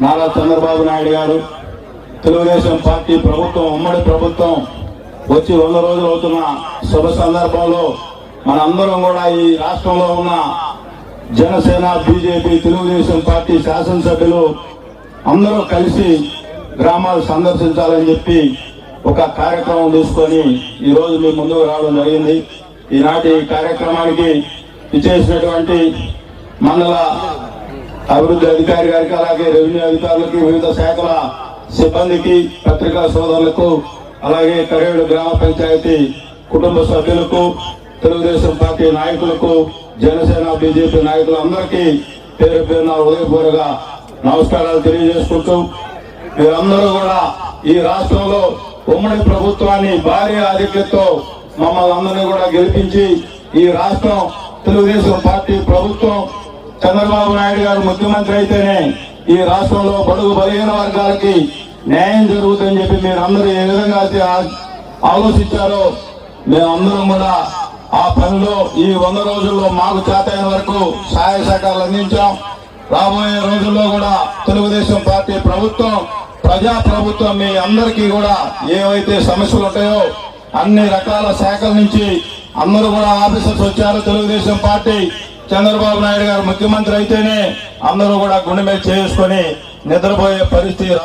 నారా చంద్రబాబు నాయుడు గారు తెలుగుదేశం పార్టీ ప్రభుత్వం ఉమ్మడి ప్రభుత్వం వచ్చి 100 రోజులు అవుతున్న శుభ సందర్భంలో మనందరం కూడా ఈ రాష్ట్రంలో ఉన్న జనసేన బీజేపీ తెలుగుదేశం పార్టీ శాసనసభ్యులు అందరూ కలిసి గ్రామాలు సందర్శించాలని చెప్పి ఒక కార్యక్రమం తీసుకొని ఈ రోజు మీ ముందుకు రావడం జరిగింది. ఈనాటి కార్యక్రమానికి ఇచ్చేసినటువంటి మండల అభివృద్ధి అధికారి గారికి, అలాగే రెవెన్యూ అధికారులకి, వివిధ శాఖల సిబ్బందికి, పత్రికా సోదరులకు, అలాగే కరేడు గ్రామ పంచాయతీ కుటుంబ సభ్యులకు, తెలుగుదేశం పార్టీ నాయకులకు, జనసేన బీజేపీ నాయకులందరికీ పేరు పేరున హృదయపూర్వక నమస్కారాలు తెలియజేసుకుంటూ, మీరందరూ కూడా ఈ రాష్ట్రంలో ఉమ్మడి ప్రభుత్వాన్ని భారీ ఆధిక్యతతో మమ్మల్ని అందరినీ కూడా గెలిపించి ఈ రాష్ట్రం తెలుగుదేశం పార్టీ ప్రభుత్వం చంద్రబాబు నాయుడు గారు ముఖ్యమంత్రి అయితేనే ఈ రాష్ట్రంలో బడుగు బలహీన వర్గాలకి న్యాయం జరుగుతుందని చెప్పి మీరందరూ ఏ విధంగా అయితే ఆలోచించారో మేమందరం కూడా ఆ పనిలో ఈ 100 రోజుల్లో మాకు చేతైన వరకు సహాయ సహకారాలు అందించాం. రాబోయే రోజుల్లో కూడా తెలుగుదేశం పార్టీ ప్రభుత్వం ప్రజా ప్రభుత్వం మీ అందరికీ కూడా ఏవైతే సమస్యలు ఉంటాయో అన్ని రకాల శాఖల నుంచి అందరూ కూడా ఆఫీసర్స్ వచ్చారు. తెలుగుదేశం పార్టీ చంద్రబాబు నాయుడు గారు ముఖ్యమంత్రి అయితేనే అందరూ కూడా గుండె మీద చేసుకొని నిద్రపోయే పరిస్థితి